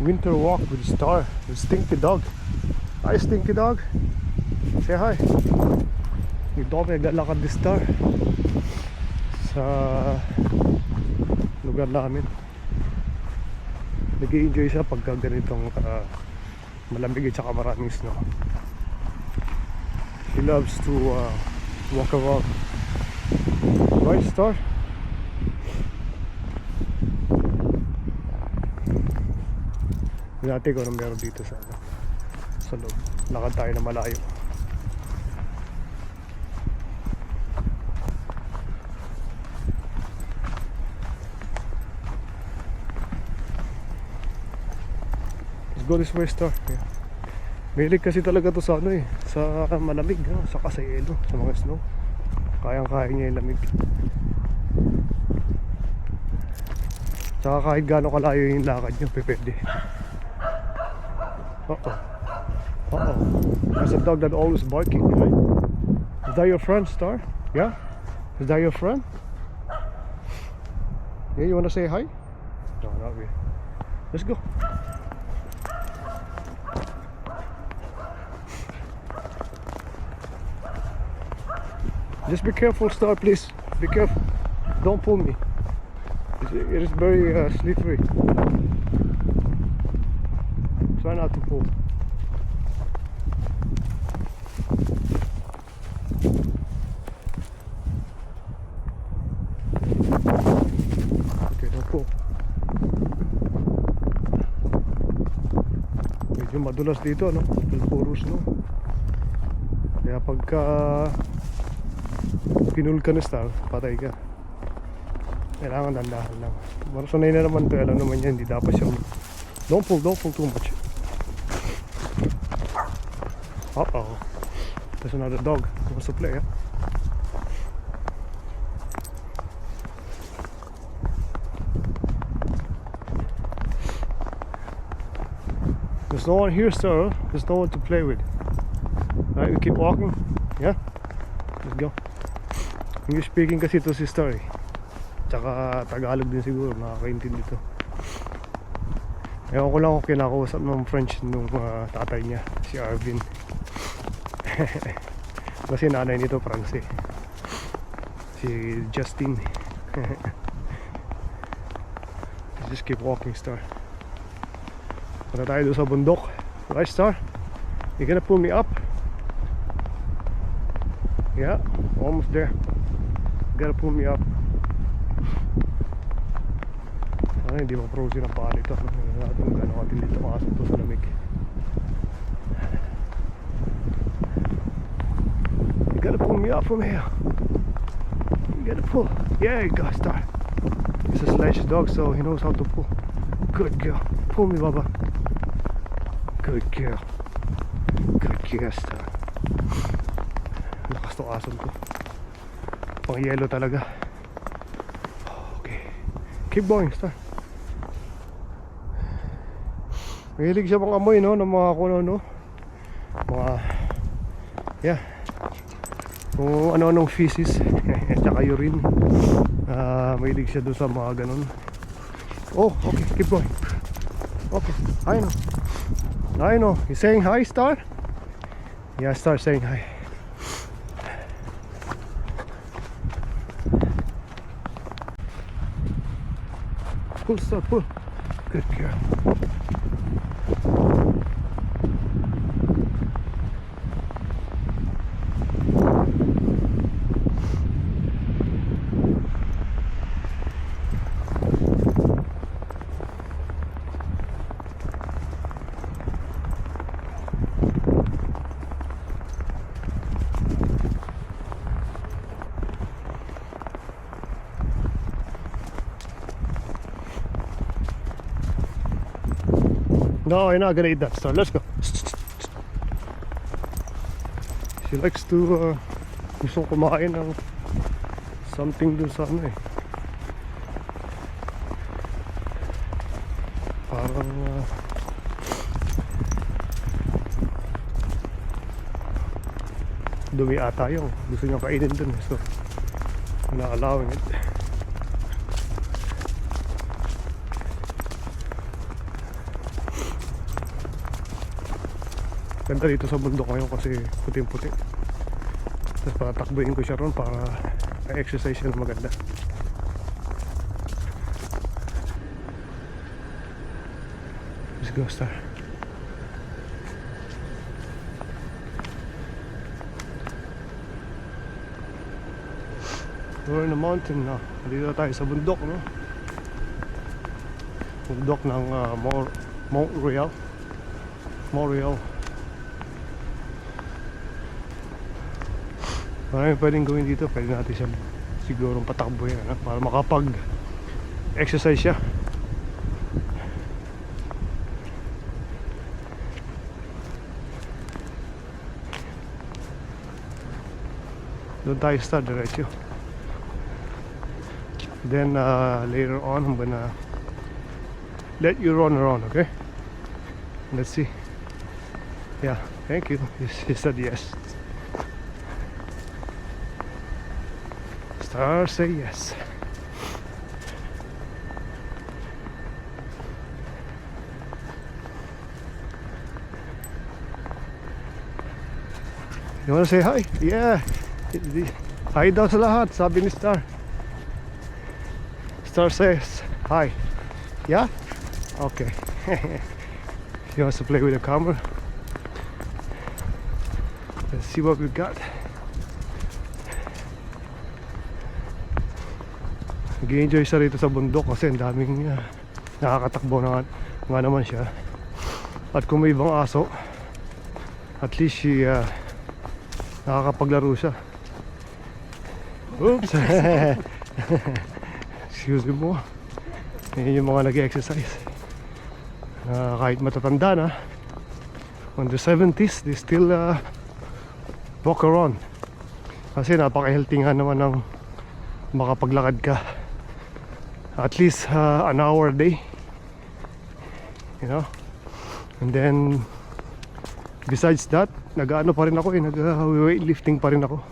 winter walk with Star, with Stinky Dog. Hi Stinky Dog. Say hi. Dito kami naglalakad ni Star sa lugar namin. Nag-i-enjoy siya pagka ganitong malamig at saka maraming snow. He loves to walk around. Right Star? Natin ko na meron dito sa loob. Lakad tayo na malayo. Let's go this way Star. Yeah. Mahilig kasi talaga to sa sa malamig, saka sa yelo, sa mga snow. Kayang-kaya niya yung lamig. Saka kahit gaano kalayo yung lakad niyo, pwede. There's a dog that always barking, right? Is that your friend, Star? Yeah? Is that your friend? Yeah, you wanna say hi? No, not really. Let's go. Just be careful, Star, please. Be careful. Don't pull me. It is very slippery. Try not to pull. Okay, don't pull. Medyo madulas dito, no? Puro snow. Kaya pagka pinul ka na Star, patay ka. Kailangan dandahan lang. Sanay na naman to, alam naman yan, hindi dapat siyang don't pull too much. Uh-oh, there's another dog who wants to play, huh? There's no one here, sir. There's no one to play with. Alright, we keep walking. Yeah, let's go. English speaking kasi to si Star, tsaka Tagalog din siguro, nakakaintindi dito. Ewan ko lang kung kinakausap ng French nung tatay niya, si Arvin. Kasi nanay nito Pranse, si Justin. Just keep walking Star. Punta tayo doon sa bundok. Right Star? You gonna pull me up? Yeah, almost there. You gotta pull me up. Ay, hindi ma-frozen ang paa nito. Hindi natin gano'n katin dito makasok to sa lamig. You gotta pull me up from here. You gotta pull. Yeah, you go Star. He's a sledge dog, so he knows how to pull. Good girl. Pull me, Baba. Good girl. Good girl, Star. Lakas to aso ko. Pang yelo talaga. Okay. Keep going, Star. Mahilig siya pang amoy, no, ng mga kuno, no? Mga, yeah, kung ano-anong feces at saka urine. Mahilig siya doon sa mga ganun. Oh, okay, keep going. Okay, I know. You saying hi, Star? Yeah, Star saying hi. Pull, Star, pull. Good girl. No, you're not gonna eat that, Star. Let's go. She likes to gusto kumain ng something dun sa ano eh. Parang dumi ata yung gusto niya kainin dun eh. So I'm not allowing it. Ganda dito sa bundok ngayon kasi puting-puti. Tapos patakbuhin ko siya ron para exercise siya na maganda. Let's go, Star. We're in the mountain now. Dito tayo sa bundok, no? Bundok ng Mount Royal. Montreal. Maraming pwedeng gawin dito. Pwede natin siya sigurong patakbuhin, ano? Para makapag-exercise siya. Doon tayo start diretso. Then later on I'm gonna let you run around, okay? Let's see. Yeah, thank you. He said yes. Star say yes. You wanna say hi? Yeah. Hi daw sa lahat, sabi ni Star. Star says hi. Yeah? Okay. He wants to play with the camera. Let's see what we got. Nag-enjoy siya rito sa bundok kasi ang daming nakakatakbo na nga naman siya. At kung may ibang aso, at least nakakapaglaro siya. Oops! Excuse me mo. Yan yung mga nag-exercise. Kahit matatanda na, on the 70s, they still walk around. Kasi napaka-healthy nga naman ng makapaglakad ka. At least an hour a day. You know? And then, besides that, nag-ano pa rin ako nag-weightlifting pa rin ako.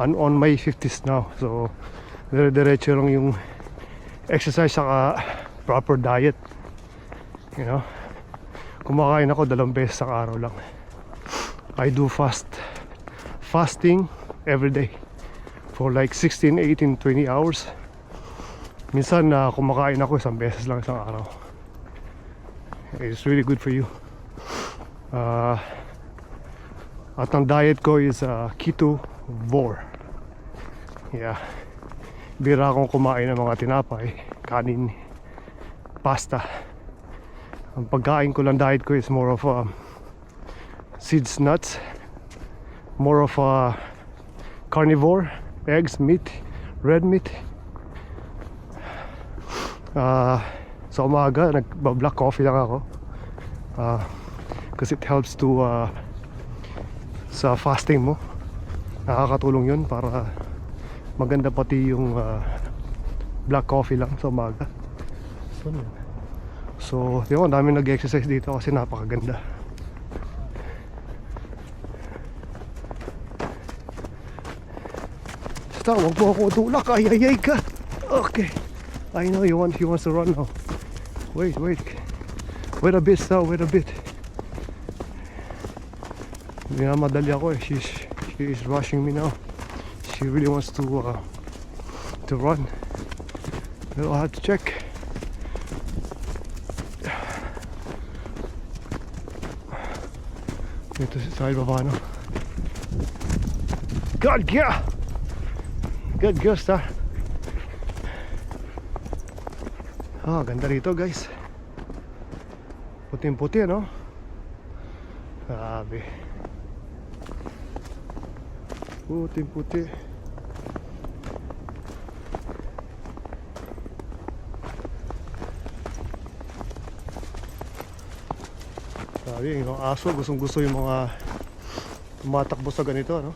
On my 50s now. So, dire-diretso lang yung exercise saka proper diet. You know? Kumakain ako 2 beses sa araw lang. I do fasting every day for like 16, 18, 20 hours. Minsan kumakain ako 1 beses lang isang araw. It's really good for you. At ang diet ko is ketovore. Yeah. Bira akong kumain ng mga tinapay, kanin, pasta. Ang pagkain ko lang diet ko is more of seeds, nuts, more of carnivore, eggs, meat, red meat. Sa umaga nagba-black coffee lang ako because it helps to sa fasting mo. Nakakatulong yun para maganda pati yung black coffee lang sa umaga. So yun, dami nag-exercise dito kasi napakaganda. Basta wag mo ako tulak, ay ka. Okay, I know he wants to run now. Wait a bit, Star, wait a bit. Minamadali ako she is rushing me now. She really wants to run. I'll have to check. Ito sa ibaba, no? Good girl, Star. Ganda rito, guys. Puting-puti, no? Grabe. Puting-puti. Grabe, yung aso, gustong-gusto yung mga tumatakbo sa ganito, no?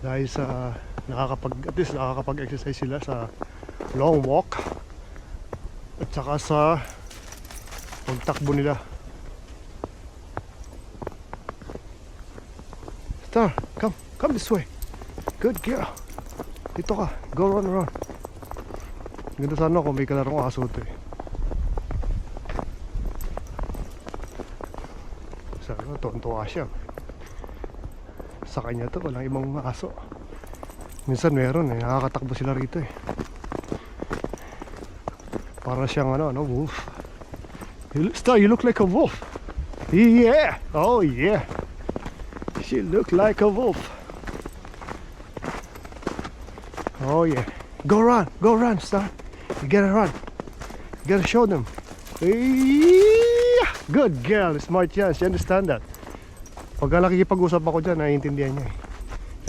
Dahil sa at least nakakapag-exercise sila sa long walk at saka sa pagtakbo nila. Star, come this way. Good girl. Dito ka, go run around. Ganda sana kung may kalarong aso ito eh. tuwan-tuwa siya. Sa kanya to, walang ibang aso. Minsan meron eh, nakakatakbo sila rito eh. Para siyang wolf. Star, you look like a wolf. Yeah! Oh yeah! She look like a wolf. Oh yeah. Go run, Star. You gotta run. You gotta show them. Yeah! Good girl, smart yan. She understand that. Pagka nakikipag-usap ako dyan, naiintindihan niya eh.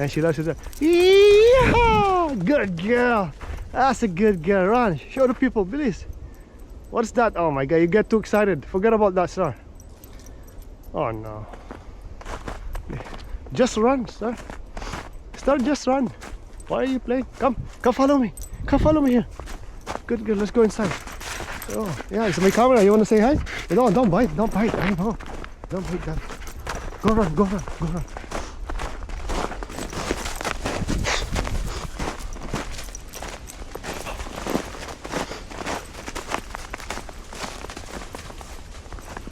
And she loves it. Yeah! Good girl. That's a good girl. Run. Show the people, please. What's that? Oh my god, you get too excited. Forget about that, Star. Oh no. Just run, Star. Star, just run. Why are you playing? Come follow me. Come follow me here. Good girl, let's go inside. Oh, yeah, it's my camera. You wanna say hi? No, don't bite. Don't bite. I know. Don't bite that. Go run.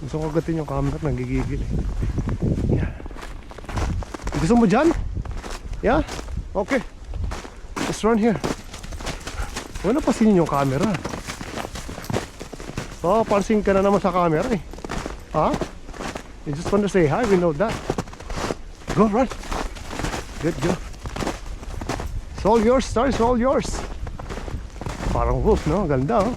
Gusto ko agatin yung camera, nagigigil eh. Yeah. Gusto mo dyan? Yeah? Okay. Let's run here. Wala pa sinin yung camera. Oh, pansin ka na naman sa camera eh. Ha? You just want to say hi, we know that. Go, run. Good, go. It's all yours, Star, it's all yours. Parang wolf, no? Ganda, oh.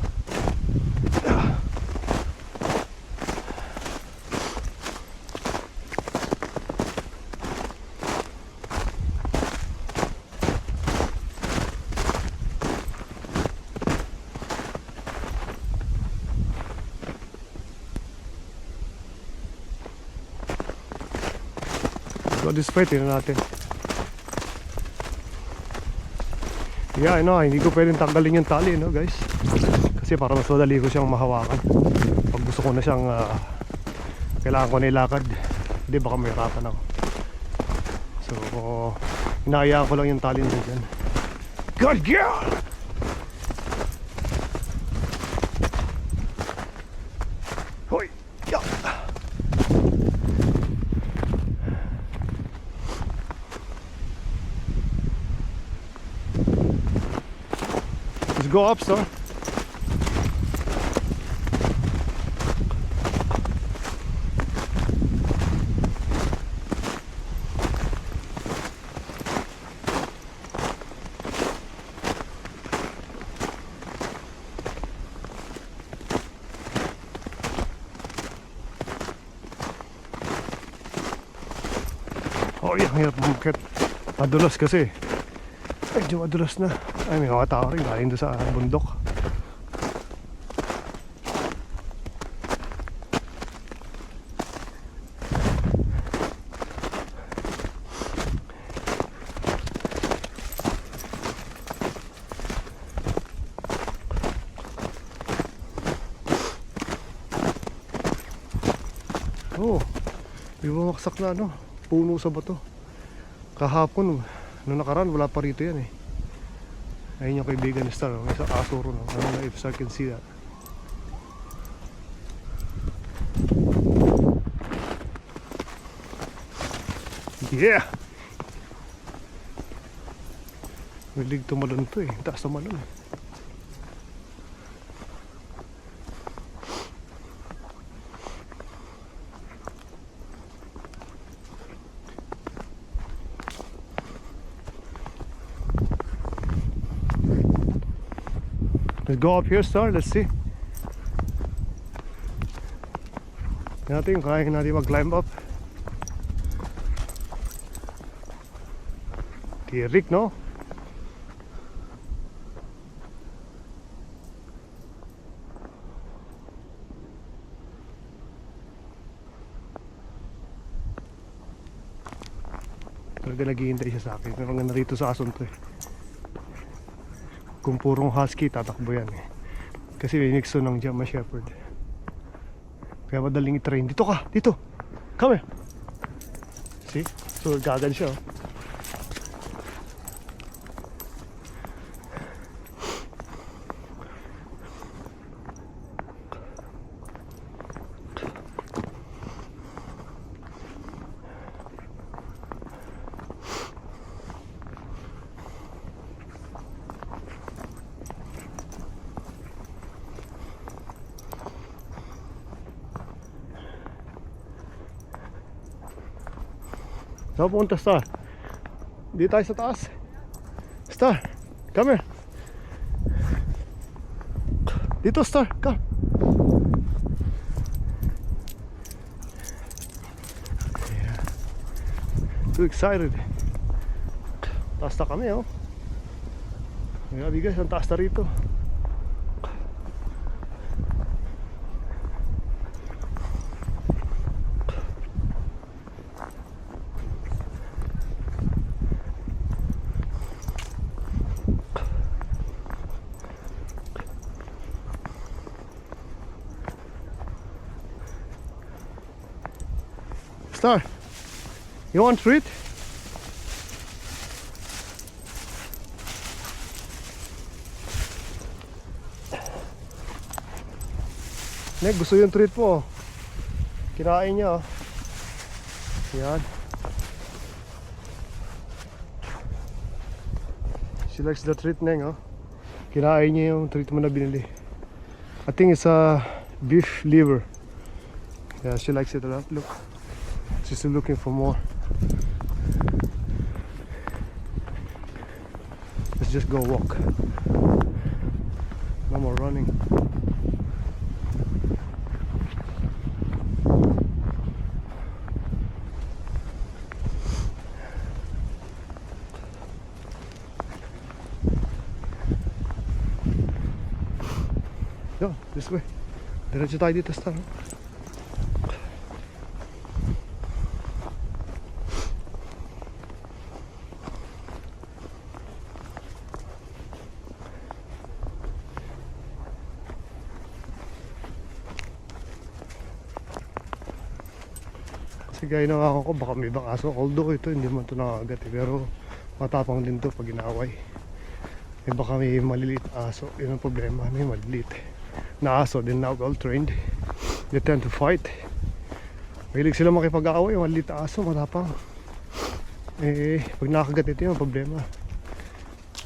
So this fight, tingnan natin. Yeah, I know, hindi ko pwedeng tanggalin yung tali, no guys. Kasi para mas madali ko siyang mahawakan. Pag gusto ko na siyang kailangan ko na ilakad, hindi baka mahirapan ako. So hinahayaan ko lang yung tali niya dyan. Good girl! Hoy! Yeah! Go up, Star. Oh, yung hirap bumukit. Madulas kasi. Medyo madulas na. Ay, may mga tao rin galing doon sa bundok. Oh, may bumaksak na puno sa bato. Kahapon, nung nakaraan, wala pa rito yan eh. Ayun yung kaibigan ni Star, may isang aso ron. I don't know if Star can see that. Yeah! Wilig tumalon to eh, taas tumalon eh. Let's go up here, Star. Let's see. Natin kaya natin mag-climb up. Tirik, no? Talaga naghihintay siya sa akin. Pero nga narito sa asunto eh. Kung purong husky, tatakbo yan eh. Kasi may mixo ng German Shepherd. Kaya madaling i-train. Dito ka! Dito! Come here! See? So gagan siya oh. Saan pupunta, Star? Di tayo sa taas. Star, come here. Dito, Star, come. Yeah. Too excited. Taas na kami, oh. Grabe guys, ang taas na rito. Star, you want treat? Nek, gusto yung treat mo. Kinain niya, oh. Yan. She likes the treat, Neng, oh. Kinain niya yung treat mo na binili. I think it's a beef liver. Yeah, she likes it a lot. Look, she's still looking for more. Let's just go walk. No more running. Go, this way. Diretso tayo dito, Star. Kasi gaya ng ako ko, baka may ibang aso. Although ito, hindi man ito nakakagat, eh. Pero matapang din ito pag inaway. Eh baka may maliliit na aso. Yun ang problema, may maliliit na aso. They're not well trained. They tend to fight. Mahilig sila makipag-aaway. Yung maliliit na aso, matapang. Eh pag nakakagat ito, yung problema.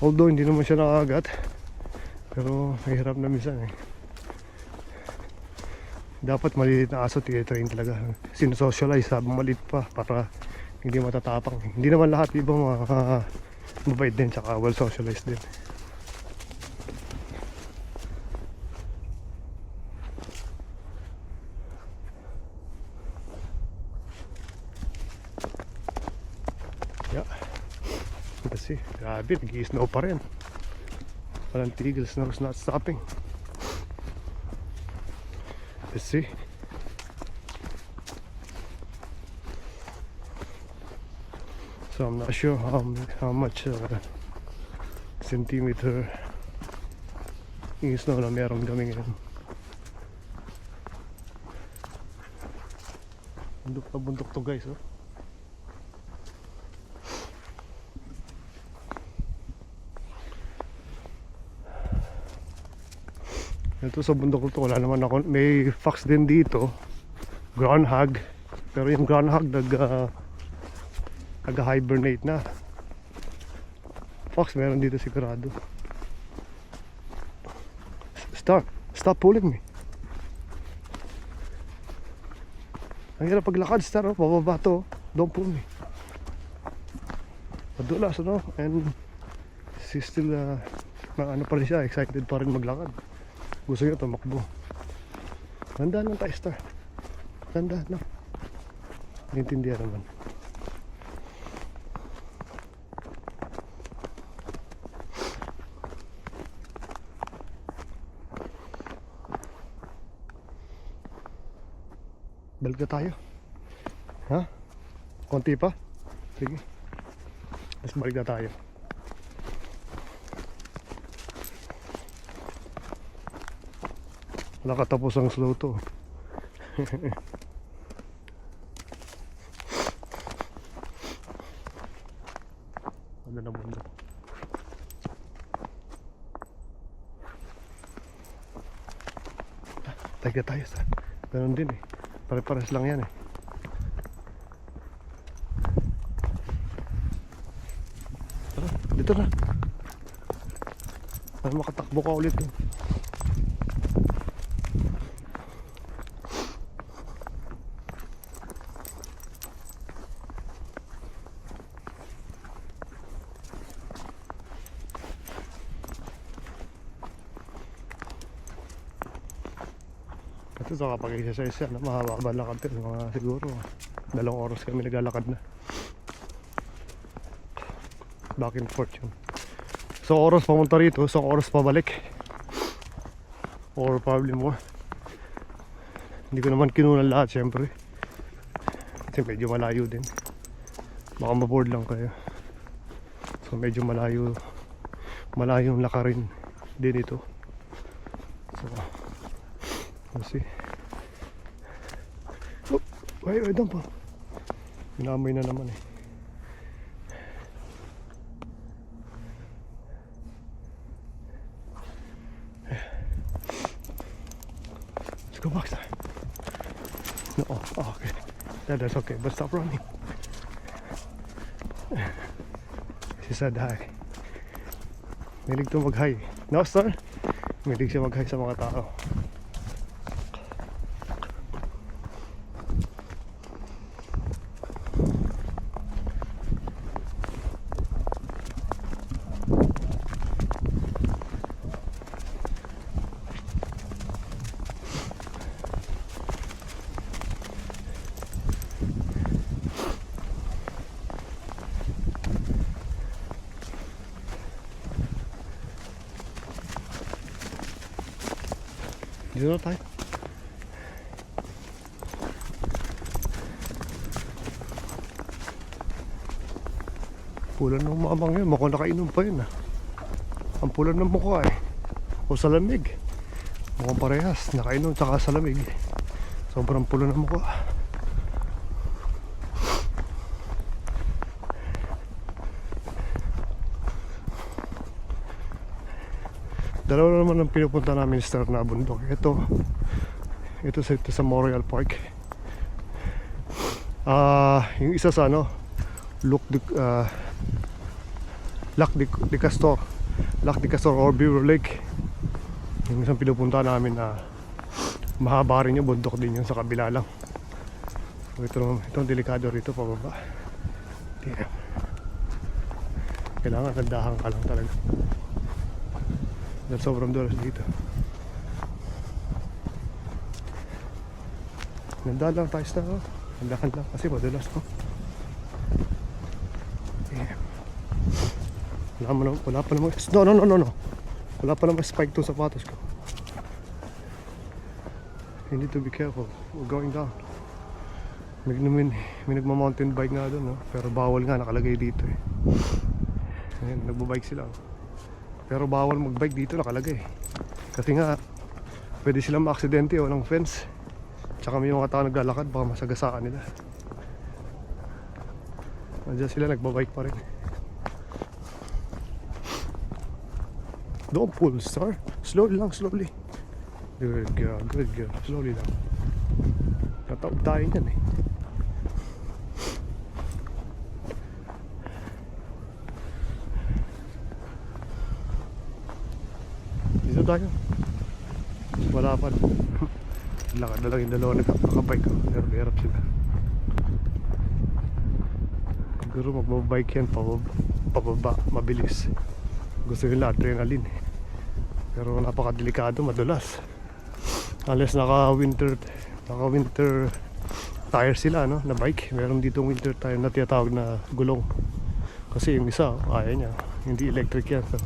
Although hindi naman siya nakakagat, pero mahirap na minsan, eh. Dapat maliliit na aso, tinitrain talaga. Sinosocialize habang maliit pa para hindi matatapang. Hindi naman lahat, iba mabait din, tsaka well socialized din. Yeah. Kasi grabe, nag-i-snow pa rin. Walang tigil, snow's not stopping. Let's see. So I'm not sure how much centimeter yung snow na meron kami ngayon. Bundok na bundok to, guys, oh. Ito sa bundok to, wala naman ako. May fox din dito, groundhog, pero yung groundhog nag-hibernate na. Fox meron dito sigurado. Stop pulling me. Ang hirap paglakad, Star, oh. Bababa to, don't pull me. Madulas, ano? And she's still ano pa rin siya, excited pa rin maglakad. Gusto niya tumakbo. Ganda lang tayo, Star. Ganda lang. Naintindihan naman. Balik na tayo. Ha? Konti pa? Sige. Mas balik na tayo. Nakatapos ang slow to. Ano na mundo. Taga tayo, sa ganun din, eh. Pare-pares lang yan, eh. Tara, dito na. Para makatakbo ka ulit, eh. Ito so kapag exercise yan, mahaba lakad din. Mga siguro 2 oras kami naglalakad na. Back and forth yun. So oras pamunta rito, so oras pabalik. Or probably more. Hindi ko naman kinunan lahat syempre. Kasi medyo malayo din. Baka maboard lang kayo. So medyo malayong lakarin din ito. So we'll see. Oh, wait, doon pa. Minamay na naman eh. Let's go back there. No, oh, okay. Yeah, that's okay, but stop running. She said hi. Milig to mag-hi. No, sir? Milig siya mag-hi sa mga tao. Dito na tayo. Pulan ng mamang yun. Mukhang nakainom pa yun ah. Ang pulan ng mukha eh. O sa lamig. Mukhang parehas. Nakainom tsaka sa lamig. Sobrang pulan ng mukha. Dalawa naman ang pinupunta namin na bundok. Ito sa Memorial Park. Yung isa sa Lac de Castor or Beaver Lake. Yung isang pinupunta namin na mahaba rin yung bundok din yung sa kabila lang. So itong delikado rito pababa. Damn. Kailangan kandahan ka lang talaga. Dahil sobrang dulas dito. Nandaan lang tayo sa Nandahan lang kasi madulas ko. Wala pa naman. No. Wala pa naman spike to sapatos ko. You need to be careful. We're going down. May nagma-mountain bike nga doon, no? Pero bawal nga nakalagay dito eh. Ayan, nagbabike sila. Pero bawal magbike dito nakalagay. Kasi nga pwede silang maaksidente o ng fence. Tsaka may mga tao naglalakad, baka masagasaan nila. Nandiyan sila nagbabike pa rin. Don't pull, sir. Slowly lang, slowly. Good girl, slowly lang. Tataog tayo yan eh. Dito tayo. Wala pa. Lakad na lang yung dalawa nakabike ko. Hirap sila. Siguro magbabike yan pababa, mabilis. Gusto nila adrenaline eh. Pero napakadelikado, madulas. Unless naka-winter tire sila, no? Na bike. Meron dito winter tire na tinatawag na gulong. Kasi yung isa, ayaw niya. Hindi electric yan. So.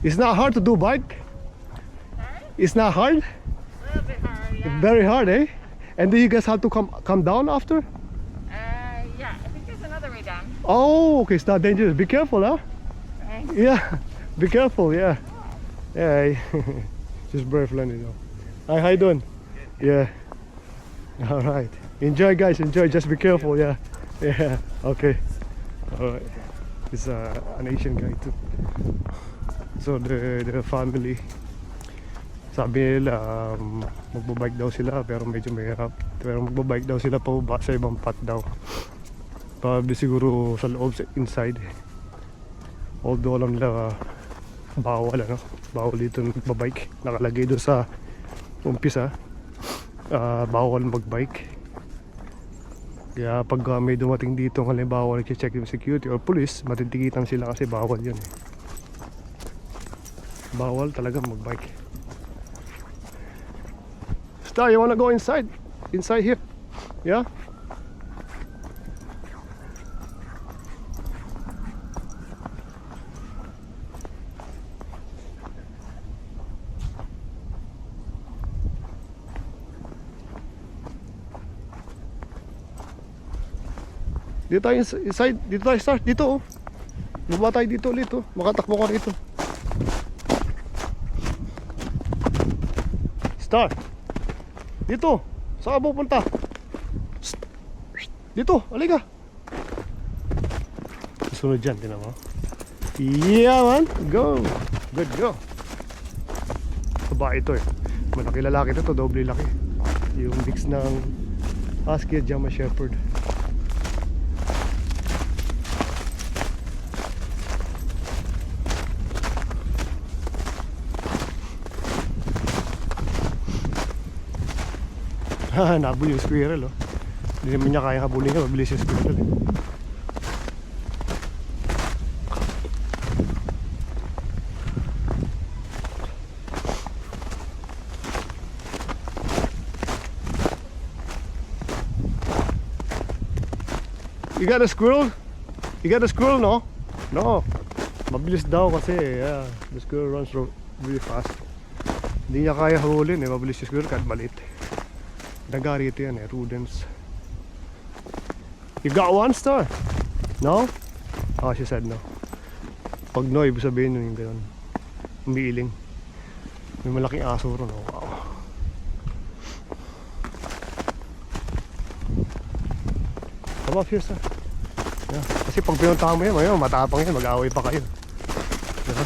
It's not hard to do bike. It's not hard. A little bit hard, yeah. Very hard, eh? And then you guys have to come down after? Yeah, I think there's another way down. Oh, okay, it's not dangerous. Be careful, huh? Right? Yeah, be careful, yeah. Yeah, just brave learning, though. Hi, how you doing? Yeah. All right. Enjoy, guys. Enjoy. Just be careful, yeah. Yeah. Okay. All right. It's an Asian guy too. So the family, sabi nila magbabike daw sila pero medyo mahirap. Pero magbabike daw sila pababa sa ibang path daw. Probably siguro sa loob, inside. Although alam nila bawal, ano? Bawal dito magbabike. Nakalagay doon sa umpisa, bawal magbike. Kaya pag may dumating dito, halimbawa nag-check yung security or police, matitikitan sila kasi bawal yun eh. Bawal talaga magbike. Star, you wanna go inside? Inside here? Yeah? Dito tayo inside, dito tayo start, dito oh. Baba tayo dito ulit oh, makatakbo ka rito. Start. Dito, saan ka pupunta? Dito, halika. Sunod dyan, tinan mo. Yeah man, go. Good go. Babae ito eh. Malaki lalaki ito, doble laki. Yung mix ng Husky at German Shepherd. Nabuli yung squirrel oh. Hindi naman niya kaya habulin ka, mabilis yung squirrel eh. You got a squirrel? You got a squirrel, no? No. Mabilis daw kasi, yeah. The squirrel runs really fast. Hindi niya kaya hulin eh, mabilis yung squirrel kahit maliit. Nagari ito yan eh, rodents. You got one, Star? No? Oh, she said no. Pag no, ibig sabihin yun yung gano'n. Umiiling. May malaking aso ron, oh, wow. Come up here, Star. Yeah. Kasi pag pinuntahan mo yan, matapang yan, mag-away pa kayo. Diba?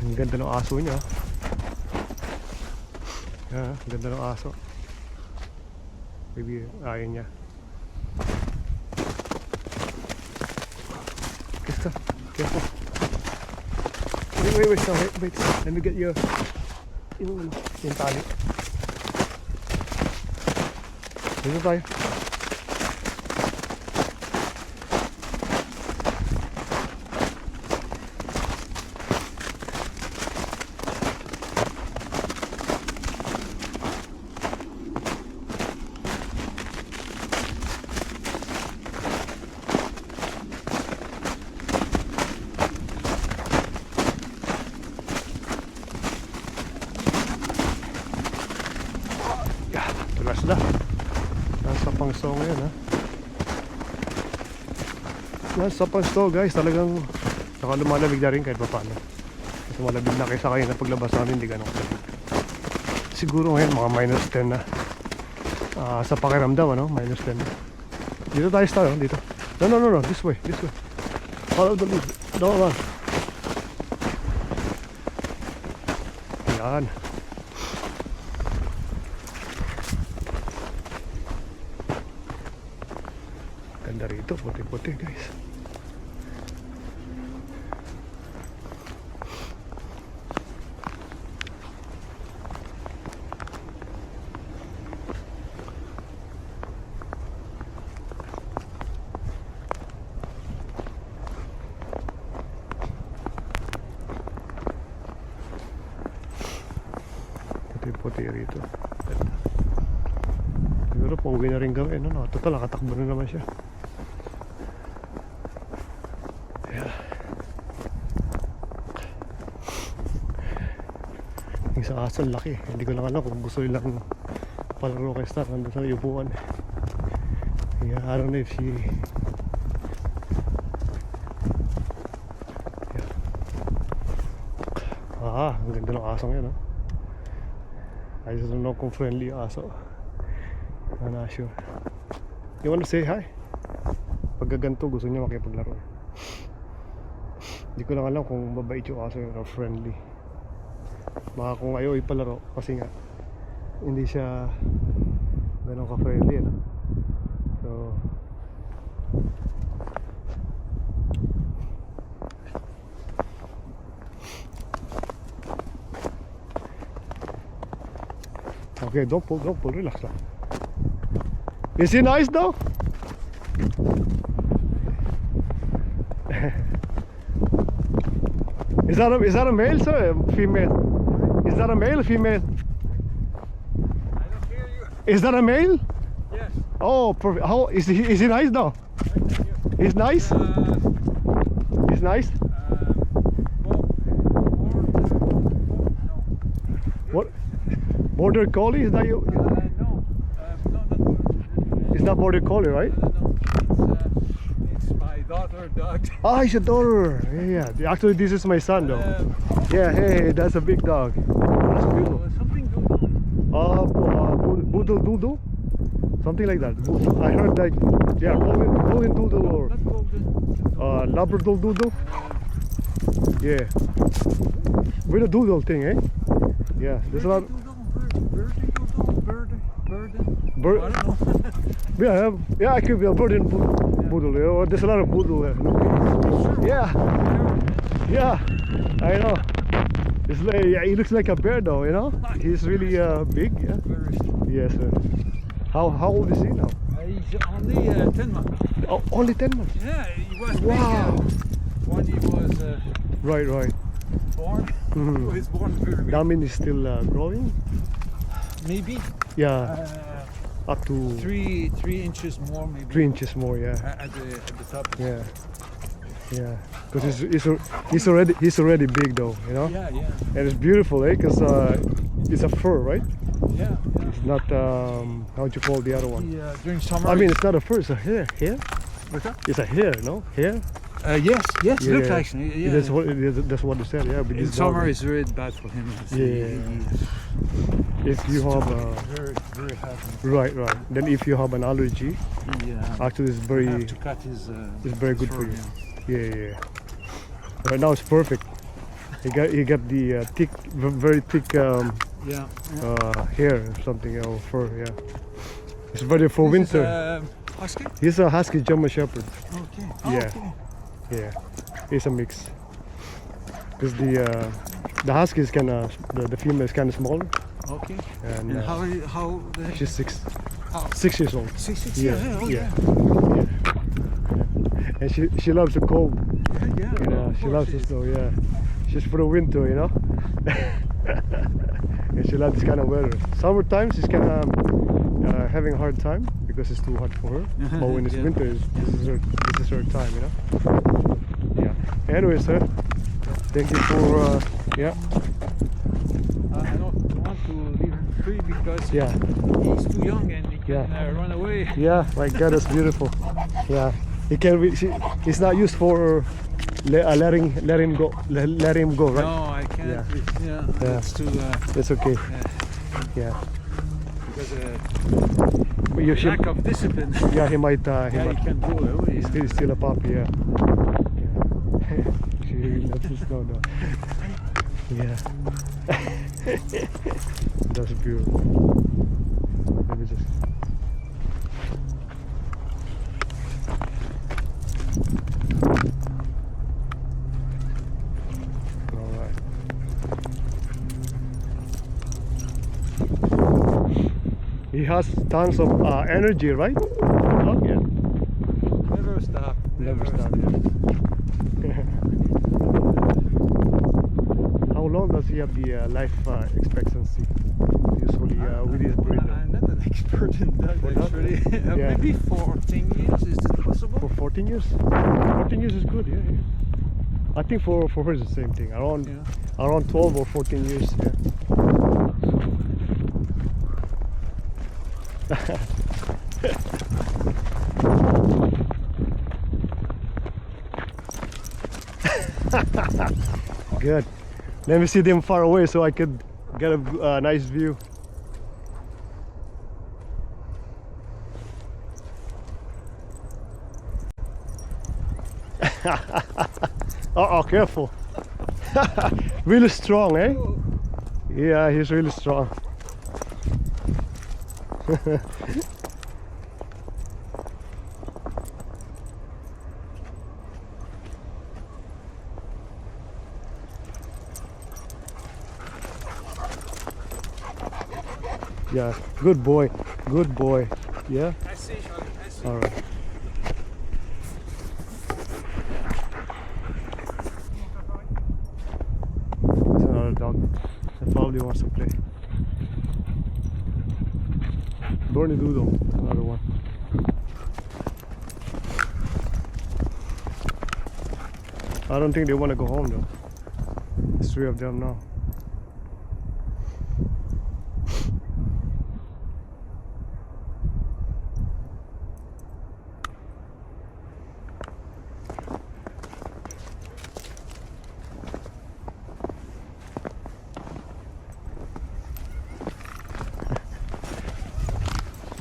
Ang ganda ng aso niya. Yeah, ang ganda ng aso. Maybe ayaw niya. Careful. Careful. Wait, so wait. Let me get your yung tali. Dito tayo. Tulas na. Nasa pangso ngayon ha. Nasa pangso guys. Talagang saka lumalamig na rin kahit pa paano. Kasi malamig na kaysa kayo na paglabas namin. Hindi ganun kalamig. Siguro ngayon mga minus 10 na. Sa pakiramdam ano. Minus 10 na. Dito tayo Star dito. No. This way. Follow the lead. Don't run. Yan. Ganda rito, puti-puti guys. Puti-puti rito. Ganda. Siguro pauwi na rin kami, no? Total, nakatakbo na naman siya. Yung sa aso laki, hindi ko lang alam kung gusto nilang palaro kay Star nandun sa upuan. Yeah, I don't know if she ang ganda ng asong yan, no? I just don't know kung friendly yung aso. I'm not sure. You wanna say hi? Pagkaganto gusto niya makipaglaro. Hindi ko lang alam kung mabait yung aso or friendly. Baka kung ayaw ipalaro kasi nga hindi siya ganun ka-friendly, no? So Okay, don't pull, relax lang. Is he nice though? Is that a male, sir? Female? Is that a male or female? I don't hear you. Is that a male? Yes. Oh, perfect. How is he nice though? He's nice? He's nice? What? Border Collie? Is that you? It's not Border Collie, right? It's my daughter dog. Ah, it's your daughter. Yeah. Actually, this is my son though. Yeah, hey, that's a big dog. That's beautiful. Something Boodle Doodle? Something like that. I heard like, yeah, Golden Doodle or not golden. Labrador Doodle. Yeah. With a doodle thing, eh? Yeah, there's a lot. Bird. I don't know. Yeah, I could be a bird and boodle. You know, there's a lot of boodle there. Yeah, I know. It's like, yeah, he looks like a bear though, you know. He's really big. Yeah. Very strong. Yes, sir. How old is he now? He's only 10 months. Oh, only 10 months. Yeah, he was Wow. big when he was Right. born. Mhm. He was born very big. That means he's still growing. Maybe Yeah, up to 3 inches more, maybe 3 inches more. Yeah, at the top. yeah. Because he's already big though, you know. Yeah. And it's beautiful, eh? Because it's a fur, right? Yeah. It's not how would you call the other one? During summer. I mean, it's not a fur. It's a hair. Hair? what's that? It's a hair, no? Hair? Yes. Yeah, Looks yeah. like yeah. That's what they said. Yeah, but In this summer, dog, it's very bad for him. if you have very happy. right, then if you have an allergy, actually it's He have very to cut his. it's very good for fur, you. Yeah. Right now it's perfect. He got the thick, very thick Yeah. hair or something or fur. Yeah, it's ready for This winter. Is, husky. He's a husky German Shepherd. Okay. Yeah. Okay. Yeah, it's a mix. Because the husky is the female is kind of smaller, Okay. and And how the heck? she's 6 How? 6 years old. 6 Yeah, yeah. And she loves the cold. Yeah. You know, of she course loves the snow. Yeah, she's for the winter, you know. And she loves this kind of weather. Summertime she's kind of having a hard time because it's too hot for her. But when it's Yeah. winter, this is her time, you know. Yeah. Anyway, sir, thank you for yeah. I don't want to leave him free because Yeah. he's too young and he can Yeah. run away. Yeah, my God, that's beautiful. Yeah, he can. He's not used for letting him go. Let him go, right? No, I can't. Yeah. Yeah. That's too. That's okay. Yeah. Because But you should. lack of discipline. Yeah, he might. Yeah, he can go away. He's still a puppy. Yeah. She really loves the snow though. Yeah. That's beautiful. Let me just. He has tons of energy, right? Oh, yeah. Never stop. Never stop. Yeah. How long does he have the life expectancy? Usually with his breed. I'm not an expert in that For that? actually. Yeah. Maybe 14 years. Is it possible? For 14 years? 14 years is good, yeah. I think for her it's the same thing. Around 12 or 14 years, yeah. Good. Let me see them far away so I could get a nice view. Uh-oh, careful. Really strong, eh? Yeah, he's really strong. Yeah, good boy. Good boy. Yeah? I see, Charlie. I see. Alright. There's another dog that probably wants to play. Dorny Doodle, another one. I don't think they want to go home though. There's 3 of them now.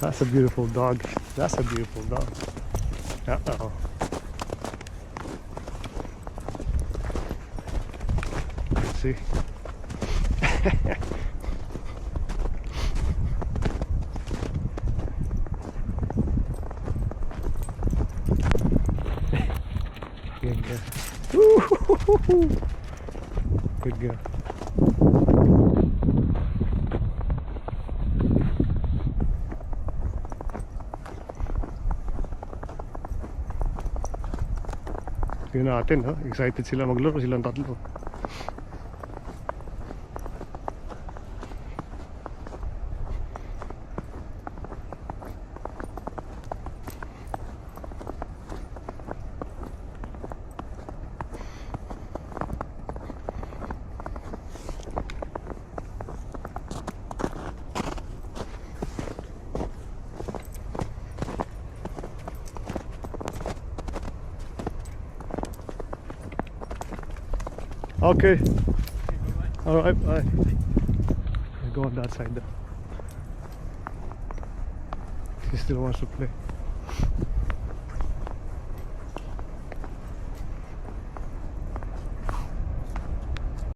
That's a beautiful dog. That's a beautiful dog. Uh-oh. See? Good girl. Woo-hoo-hoo-hoo. Good girl. Tingnan natin, ha? Excited sila maglaro, silang tatlo. Okay. Alright, bye. I'll go on that side though. He still wants to play.